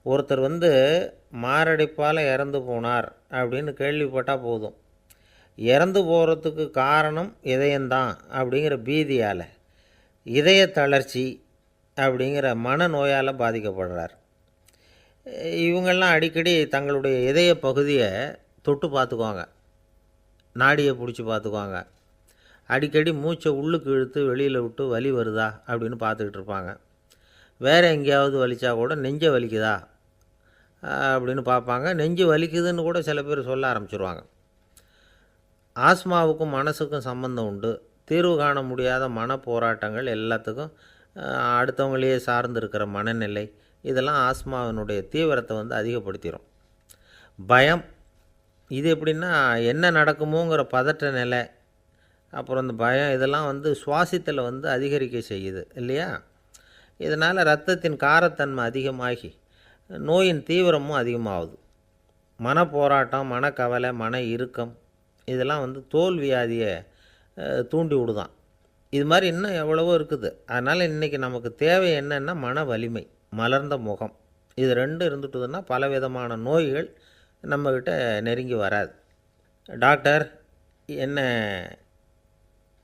A: ஒருத்தர் மாரடைப்பால் இறந்து போனார் அப்படின்னு கேள்விப்பட்டால் போதும், இறந்து போகிறதுக்கு காரணம் இதயம்தான் அப்படிங்கிற பீதியால், இதய தளர்ச்சி அப்படிங்கிற மனநோயால் பாதிக்கப்படுறார். இவங்கெல்லாம் அடிக்கடி தங்களுடைய இதய பகுதியை தொட்டு பார்த்துக்குவாங்க, நாடியை பிடிச்சி பார்த்துக்குவாங்க, அடிக்கடி மூச்சை உள்ளுக்கு இழுத்து வெளியில் விட்டு வலி வருதா அப்படின்னு பார்த்துக்கிட்டு இருப்பாங்க. வேறு எங்கேயாவது வலிச்சா கூட நெஞ்சை வலிக்குதா அப்படின்னு பார்ப்பாங்க. நெஞ்சு வலிக்குதுன்னு கூட சில பேர் சொல்ல ஆரம்பிச்சிருவாங்க. ஆஸ்மாவுக்கும் மனசுக்கும் சம்பந்தம் உண்டு. தீர்வு காண முடியாத மன போராட்டங்கள் எல்லாத்துக்கும் அடுத்தவங்களையே சார்ந்து இருக்கிற மனநிலை, இதெல்லாம் ஆஸ்மாவினுடைய தீவிரத்தை அதிகப்படுத்திடும். பயம், இது எப்படின்னா என்ன நடக்குமோங்கிற பதற்ற நிலை, அப்புறம் இந்த பயம், இதெல்லாம் சுவாசித்தலை அதிகரிக்க செய்யுது இல்லையா. இதனால் இரத்தத்தின் காரத்தன்மை அதிகமாகி நோயின் தீவிரமும் அதிகமாகுது. மன போராட்டம், மனக்கவலை, மன இறுக்கம், இதெல்லாம் தோல் வியாதியை தூண்டி விடுதான். இது மாதிரி இன்னும் எவ்வளவோ இருக்குது. அதனால் இன்றைக்கி நமக்கு தேவை என்னென்னா மன வலிமை, மலர்ந்த முகம், இது ரெண்டும் இருந்துட்டுதுன்னா பலவிதமான நோய்கள் நம்மக்கிட்ட நெருங்கி வராது. டாக்டர் என்ன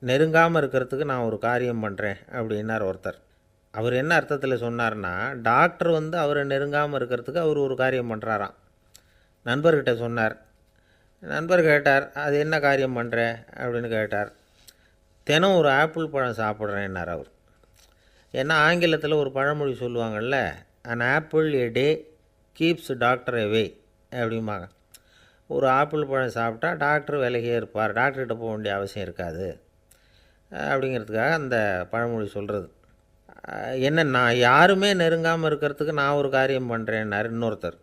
A: நெருங்காமல் இருக்கிறதுக்கு நான் ஒரு காரியம் பண்ணுறேன் அப்படின்னார் ஒருத்தர். அவர் என்ன அர்த்தத்தில் சொன்னார்னா, டாக்டர் அவரை நெருங்காமல் இருக்கிறதுக்கு அவர் ஒரு காரியம் பண்ணுறாராம். நண்பர்கிட்ட சொன்னார். நண்பர் கேட்டார், அது என்ன காரியம் பண்ணுற அப்படின்னு கேட்டார். தினம் ஒரு ஆப்பிள் பழம் சாப்பிட்றேன்னார் அவர். ஏன்னா ஆங்கிலத்தில் ஒரு பழமொழி சொல்லுவாங்கள்ல, an apple a day keeps doctor away அப்படிம்பாங்க. ஒரு ஆப்பிள் பழம் சாப்பிட்டா டாக்டர் விலகியே இருப்பார், டாக்டர்கிட்ட போக வேண்டிய அவசியம் இருக்காது அப்படிங்கிறதுக்காக அந்த பழமொழி சொல்கிறது. என்ன, நான் யாருமே நெருங்காமல் இருக்கிறதுக்கு நான் ஒரு காரியம் பண்ணுறேன்னார் இன்னொருத்தர்.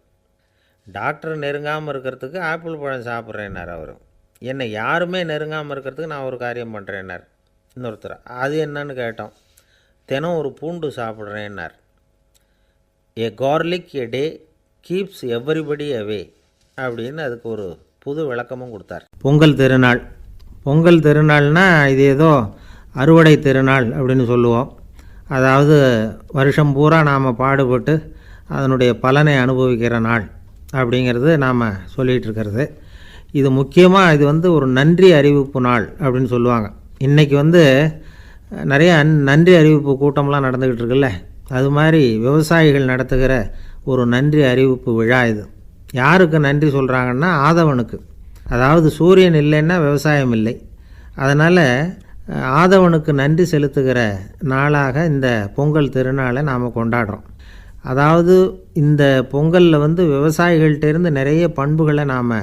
A: டாக்டர் நெருங்காமல் இருக்கிறதுக்கு ஆப்பிள் பழம் சாப்பிட்றேன்னார் அவர். என்னை யாருமே நெருங்காமல் இருக்கிறதுக்கு நான் ஒரு காரியம் பண்ணுறேன்னார் இன்னொருத்தர். அது என்னன்னு கேட்டோம். தினம் ஒரு பூண்டு சாப்பிட்றேன்னார். ஏ கார்லிக் எ டே கீப்ஸ் எவ்ரிபடி அவே அப்படின்னு அதுக்கு ஒரு புது விளக்கமும் கொடுத்தார். பொங்கல் திருநாள், பொங்கல் திருநாள்னால் இது ஏதோ அறுவடை திருநாள் அப்படின்னு சொல்லுவோம். அதாவது வருஷம் பூரா நாம் பாடுபட்டு அதனுடைய பலனை அனுபவிக்கிற நாள் அப்படிங்கிறது நாம் சொல்லிகிட்டு இருக்கிறது. இது முக்கியமாக இது ஒரு நன்றி அறிவிப்பு நாள் அப்படின்னு சொல்லுவாங்க. இன்றைக்கி நிறைய நன்றி அறிவிப்பு கூட்டம்லாம் நடந்துக்கிட்டு இருக்குல்ல, அது மாதிரி விவசாயிகள் நடத்துகிற ஒரு நன்றி அறிவிப்பு விழா இது. யாருக்கு நன்றி சொல்கிறாங்கன்னா ஆதவனுக்கு. அதாவது சூரியன் இல்லைன்னா விவசாயம் இல்லை. அதனால் ஆதவனுக்கு நன்றி செலுத்துகிற நாளாக இந்த பொங்கல் திருநாளை நாம் கொண்டாடுறோம். அதாவது இந்த பொங்கலில் விவசாயிகள்கிட்டேருந்து நிறைய பண்புகளை நாம்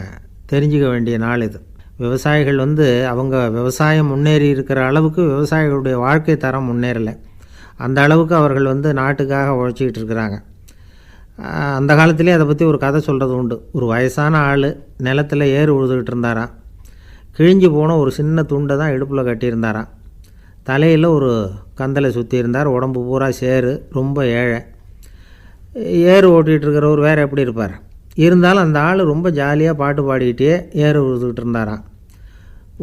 A: தெரிஞ்சுக்க வேண்டிய நாள் இது. விவசாயிகள் அவங்க விவசாயம் முன்னேறி இருக்கிற அளவுக்கு விவசாயிகளுடைய வாழ்க்கை தரம் முன்னேறலை. அந்த அளவுக்கு அவர்கள் நாட்டுக்காக உழைச்சிக்கிட்டு இருக்கிறாங்க. அந்த காலத்திலே அதை பற்றி ஒரு கதை சொல்கிறது உண்டு. ஒரு வயசான ஆள் நிலத்தில் ஏறு உழுதுகிட்டு இருந்தாராம். கிழிஞ்சு போன ஒரு சின்ன துண்டை தான் இடுப்பில் கட்டியிருந்தாராம். தலையில் ஒரு கந்தலை சுற்றி இருந்தார். உடம்பு பூரா சேரு, ரொம்ப ஏழை. ஏறு ஓட்டிகிட்டு இருக்கிறவர் வேறு எப்படி இருப்பார்? இருந்தாலும் அந்த ஆள் ரொம்ப ஜாலியாக பாட்டு பாடிக்கிட்டே ஏறு உழுதுகிட்டு இருந்தாராம்.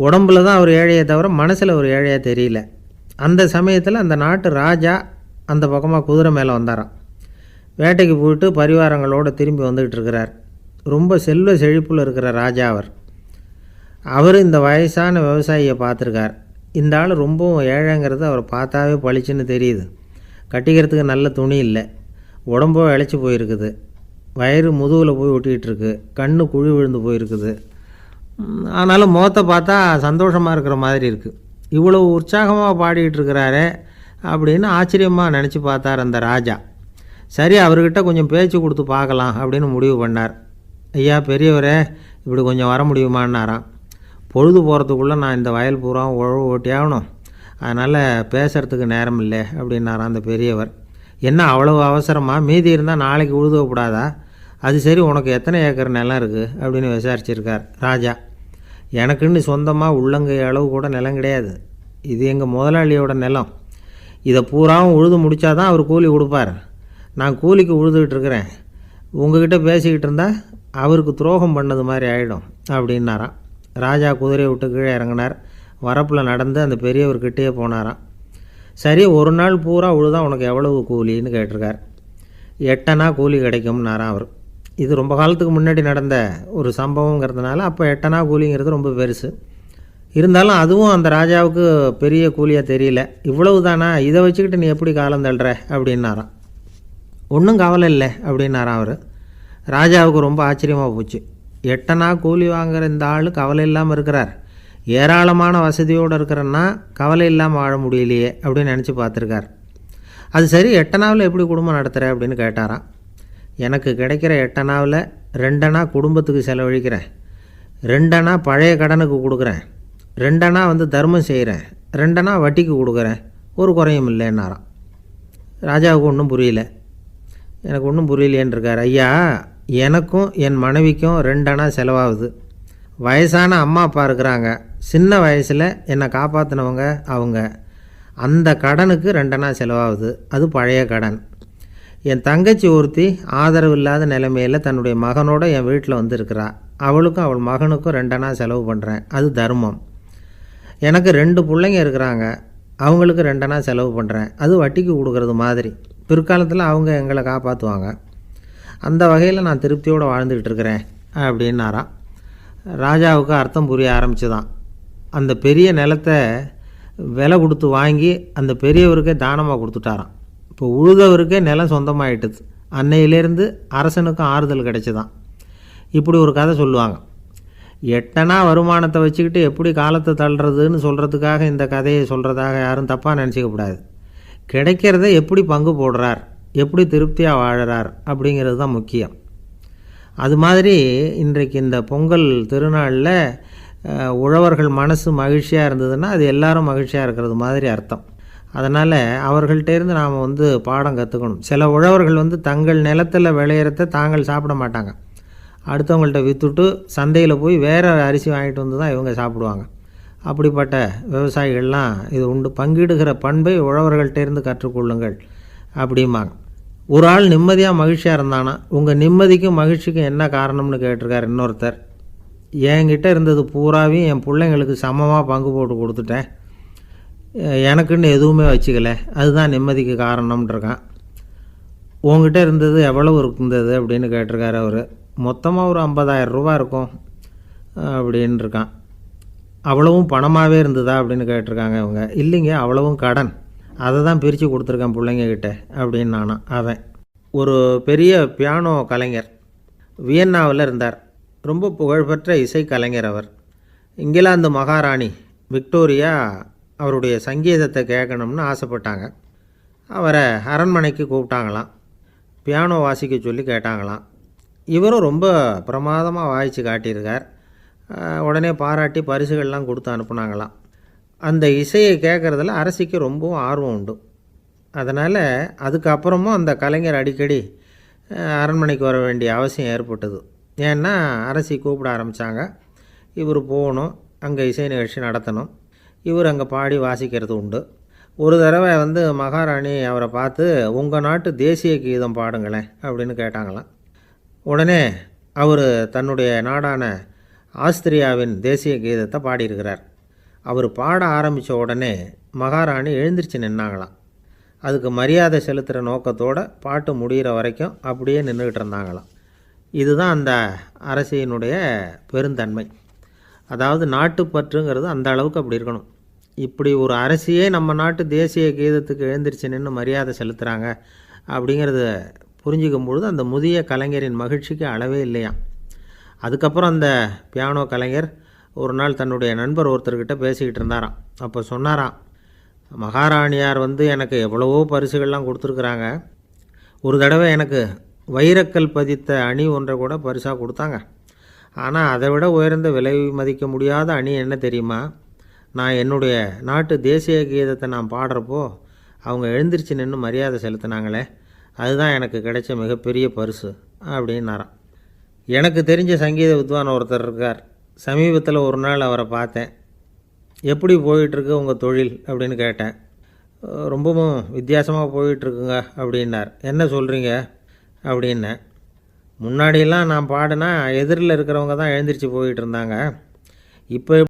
A: உடம்புல தான் அவர் ஏழையை தவிர மனசில் ஒரு ஏழையாக தெரியல. அந்த சமயத்தில் அந்த நாட்டு ராஜா அந்த பக்கமாக குதிரை மேலே வந்தாராம். வேட்டைக்கு போயிட்டு பரிவாரங்களோடு திரும்பி வந்துக்கிட்டு இருக்கிறார். ரொம்ப செல்வ செழிப்பில் இருக்கிற ராஜா அவர் இந்த வயசான விவசாயியை பார்த்துருக்கார். இந்த ஆள் ரொம்பவும் ஏழைங்கிறது அவர் பார்த்தாவே பளிச்சுன்னு தெரியுது. கட்டிக்கிறதுக்கு நல்ல துணி இல்லை, உடம்போ இழைச்சி போயிருக்குது, வயிறு முதுகில் போய் ஒட்டிக்கிட்டு இருக்கு, கண்ணு குழி விழுந்து போயிருக்குது. ஆனாலும் முகத்தை பார்த்தா சந்தோஷமாக இருக்கிற மாதிரி இருக்குது. இவ்வளோ உற்சாகமாக பாடிக்கிட்டு இருக்கிறாரே அப்படின்னு ஆச்சரியமாக நினச்சி பார்த்தார் அந்த ராஜா. சரி, அவர்கிட்ட கொஞ்சம் பேச்சு கொடுத்து பார்க்கலாம் அப்படின்னு முடிவு பண்ணார். ஐயா பெரியவரே, இப்படி கொஞ்சம் வர முடியுமான்னாராம். பொழுது போகிறதுக்குள்ளே நான் இந்த வயல் பூரா உழவு ஓட்டி ஆகணும், அதனால் பேசுகிறதுக்கு நேரம் இல்லை அப்படின்னாராம் அந்த பெரியவர். என்ன அவ்வளவு அவசரமாக? மீதி இருந்தால் நாளைக்கு உழுதுவக்கூடாதா? அது சரி, உனக்கு எத்தனை ஏக்கர் நிலம் இருக்குது அப்படின்னு விசாரிச்சிருக்கார் ராஜா. எனக்குன்னு சொந்தமாக உள்ளங்கை அளவு கூட நிலம் கிடையாது. இது எங்கள் முதலாளியோட நிலம். இதை பூராவும் உழுது முடித்தா தான் அவர் கூலி கொடுப்பார். நான் கூலிக்கு உழுதுகிட்டு இருக்கிறேன். உங்ககிட்ட பேசிக்கிட்டு இருந்தால் அவருக்கு துரோகம் பண்ணது மாதிரி ஆகிடும் அப்படின்னாராம். ராஜா குதிரையை விட்டு கீழே இறங்கினார். வரப்பில் நடந்து அந்த பெரியவர்கிட்டே போனாராம். சரி, ஒரு நாள் பூரா உழுதா உனக்கு எவ்வளவு கூலின்னு கேட்டிருக்கார். 8 அணா கூலி கிடைக்கும்னாராம் அவர். இது ரொம்ப காலத்துக்கு முன்னாடி நடந்த ஒரு சம்பவங்கிறதுனால அப்போ 8 அணா கூலிங்கிறது ரொம்ப பெருசு. இருந்தாலும் அதுவும் அந்த ராஜாவுக்கு பெரிய கூலியாக தெரியல. இவ்வளவு தானா, இதை வச்சுக்கிட்டு நீ எப்படி காலம் தள்ளுற அப்படின்னாராம். ஒன்றும் கவலை இல்லை அப்படின்னாராம் அவர். ராஜாவுக்கு ரொம்ப ஆச்சரியமாக போச்சு. 8 அணா கூலி வாங்குகிற இந்த ஆள் கவலை இல்லாமல் இருக்கிறார், ஏராளமான வசதியோடு இருக்கிறன்னா கவலை இல்லாமல் வாழ முடியலையே அப்படின்னு நினச்சி பார்த்துருக்கார். அது சரி, 8 அணாவில் எப்படி குடும்பம் நடத்துகிற அப்படின்னு கேட்டாராம். எனக்கு கிடைக்கிற 8 அணாவில் 2 அணா குடும்பத்துக்கு செலவழிக்கிறேன், 2 அணா பழைய கடனுக்கு கொடுக்குறேன், 2 அணா தர்மம் செய்கிறேன், 2 அணா வட்டிக்கு கொடுக்குறேன், ஒரு குறையும் இல்லைன்னாராம். ராஜாவுக்கு ஒன்றும் புரியல. எனக்கு ஒன்றும் புரியலேன்னு இருக்கார். ஐயா, எனக்கும் என் மனைவிக்கும் 2 அணா செலவாகுது. வயசான அம்மா அப்பா இருக்கிறாங்க, சின்ன வயசில் என்னை காப்பாற்றினவங்க அவங்க. அந்த கடனுக்கு 2 அணா செலவாகுது, அது பழைய கடன். என் தங்கச்சி ஒருத்தி ஆதரவு இல்லாத நிலைமையில் தன்னுடைய மகனோட என் வீட்டில் இருக்கிறா. அவளுக்கும் அவள் மகனுக்கும் 2 அணா செலவு பண்ணுறேன், அது தர்மம். எனக்கு 2 பிள்ளைங்க இருக்கிறாங்க, அவங்களுக்கு 2 அணா செலவு பண்ணுறேன், அது வட்டிக்கு கொடுக்கறது மாதிரி. பிற்காலத்தில் அவங்க எங்களை காப்பாற்றுவாங்க. அந்த வகையில் நான் திருப்தியோடு வாழ்ந்துக்கிட்டு இருக்கிறேன் அப்படின்னாராம். ராஜாவுக்கு அர்த்தம் புரிய ஆரம்பிச்சுதான். அந்த பெரிய நிலத்தை விலை கொடுத்து வாங்கி அந்த பெரியவருக்கே தானமாக கொடுத்துட்டாராம். இப்போ உழுதவருக்கே நிலம் சொந்தமாகிட்டுது. அன்னையிலேருந்து அரசனுக்கும் ஆறுதல் கிடைச்சிதான். இப்படி ஒரு கதை சொல்லுவாங்க. 8 அணா வருமானத்தை வச்சுக்கிட்டு எப்படி காலத்தை தள்ளுறதுன்னு சொல்கிறதுக்காக இந்த கதையை சொல்கிறதாக யாரும் தப்பாக நினச்சிக்கக்கூடாது. கிடைக்கிறத எப்படி பங்கு போடுறார், எப்படி திருப்தியாக வாழறார் அப்படிங்கிறது தான் முக்கியம். அது மாதிரி இன்றைக்கு இந்த பொங்கல் திருநாளில் உழவர்கள் மனசு மகிழ்ச்சியாக இருந்ததுன்னா அது எல்லாரும் மகிழ்ச்சியாக இருக்கிறது மாதிரி அர்த்தம். அதனால் அவர்கள்ட்டேருந்து நாம் பாடம் கற்றுக்கணும். சில உழவர்கள் தங்கள் நிலத்தில் விளையிறத தாங்கள் சாப்பிட மாட்டாங்க, அடுத்தவங்கள்ட்ட விற்றுட்டு சந்தையில் போய் வேறு அரிசி வாங்கிட்டு வந்து தான் இவங்க சாப்பிடுவாங்க. அப்படிப்பட்ட விவசாயிகள்லாம் இது உண்டு. பங்கிடுகிற பண்பை உழவர்கள்ட்டேருந்து கற்றுக்கொள்ளுங்கள் அப்படிம்பாங்க. ஒரு ஆள் நிம்மதியாக மகிழ்ச்சியாக இருந்தானா, உங்கள் நிம்மதிக்கும் மகிழ்ச்சிக்கும் என்ன காரணம்னு கேட்டிருக்கார் இன்னொருத்தர். என்கிட்ட இருந்தது பூராவையும் என் பிள்ளைங்களுக்கு சமமாக பங்கு போட்டு கொடுத்துட்டேன், எனக்குன்னு எதுவுமே வச்சுக்கல, அதுதான் நிம்மதிக்கு காரணம்ன்றிருக்கான். உங்ககிட்ட இருந்தது எவ்வளவு இருந்தது அப்படின்னு கேட்டிருக்காரு அவர். மொத்தமாக ஒரு 50,000 ரூபா இருக்கும் அப்படின்னு இருக்கான். அவ்வளவும் பணமாகவே இருந்ததா அப்படின்னு கேட்டிருக்காங்க இவங்க. இல்லைங்க, அவ்வளவும் கடன், அதை தான் பிரித்து கொடுத்துருக்கேன் பிள்ளைங்கக்கிட்ட அப்படின்னு நானும். அவன் ஒரு பெரிய பியானோ கலைஞர், வியன்னாவில் இருந்தார். ரொம்ப புகழ்பெற்ற இசைக்கலைஞர் அவர். இங்கிலாந்து மகாராணி விக்டோரியா அவருடைய சங்கீதத்தை கேட்கணும்னு ஆசைப்பட்டாங்க. அவரை அரண்மனைக்கு கூப்பிட்டாங்களாம். பியானோ வாசிக்க சொல்லி கேட்டாங்களாம். இவரும் ரொம்ப பிரமாதமாக வாசித்து காட்டியிருக்கார். உடனே பாராட்டி பரிசுகள்லாம் கொடுத்து அனுப்புனாங்களாம். அந்த இசையை கேட்குறதுல அரசிக்கு ரொம்பவும் ஆர்வம் உண்டு. அதனால் அதுக்கப்புறமும் அந்த கலைஞர் அடிக்கடி அரண்மனைக்கு வர வேண்டிய அவசியம் ஏற்பட்டது. ஏன்னா அரசி கூப்பிட ஆரம்பித்தாங்க. இவர் போகணும், அங்கே இசை நிகழ்ச்சி நடத்தணும். இவர் அங்கே பாடி வாசிக்கிறது உண்டு. ஒரு தடவை மகாராணி அவரை பார்த்து, உங்கள் நாட்டு தேசிய கீதம் பாடுங்களேன் அப்படின்னு கேட்டாங்களாம். உடனே அவர் தன்னுடைய நாடான ஆஸ்திரியாவின் தேசிய கீதத்தை பாடியிருக்கிறார். அவர் பாட ஆரம்பித்த உடனே மகாராணி எழுந்திரிச்சு நின்னாங்களாம். அதுக்கு மரியாதை செலுத்துகிற நோக்கத்தோடு பாட்டு முடிகிற வரைக்கும் அப்படியே நின்றுக்கிட்டு இருந்தாங்களாம். இதுதான் அந்த அரசியினுடைய பெருந்தன்மை. அதாவது நாட்டுப்பற்றுங்கிறது அந்த அளவுக்கு அப்படி இருக்கணும். இப்படி ஒரு அரசியே நம்ம நாட்டு தேசிய கீதத்துக்கு எழுந்திரிச்சு நின்று மரியாதை செலுத்துகிறாங்க அப்படிங்கிறத புரிஞ்சிக்கும் பொழுது அந்த முதிய கலைஞரின் மகிழ்ச்சிக்கு அளவே இல்லையாம். அதுக்கப்புறம் அந்த பியானோ கலைஞர் ஒரு நாள் தன்னுடைய நண்பர் ஒருத்தர்கிட்ட பேசிக்கிட்டு இருந்தாராம். அப்போ சொன்னாராம், மகாராணியார் எனக்கு எவ்வளவோ பரிசுகள்லாம் கொடுத்துருக்குறாங்க. ஒரு தடவை எனக்கு வைரக்கல் பதித்த அணி ஒன்றை கூட பரிசாக கொடுத்தாங்க. ஆனால் அதை விட உயர்ந்த விலை மதிக்க முடியாத அணி என்ன தெரியுமா? நான் என்னுடைய நாட்டு தேசிய கீதத்தை நான் பாடுறப்போ அவங்க எழுந்திரிச்சு நின்று மரியாதை செலுத்தினாங்களே, அதுதான் எனக்கு கிடைச்ச மிகப்பெரிய பரிசு அப்படின்னாராம். எனக்கு தெரிஞ்ச சங்கீத வித்வான் ஒருத்தர் இருக்கார். சமீபத்தில் ஒரு நாள் அவரை பார்த்தேன். எப்படி போயிட்டுருக்கு உங்கள் தொழில் அப்படின்னு கேட்டேன். ரொம்பவும் வித்தியாசமாக போயிட்டுருக்குங்க அப்படின்னார். என்ன சொல்கிறீங்க அப்படின்னேன். முன்னாடியெல்லாம் நான் பாடினா எதிரில் இருக்கிறவங்க தான் எழுந்திரிச்சு போயிட்டு இருந்தாங்க. இப்போ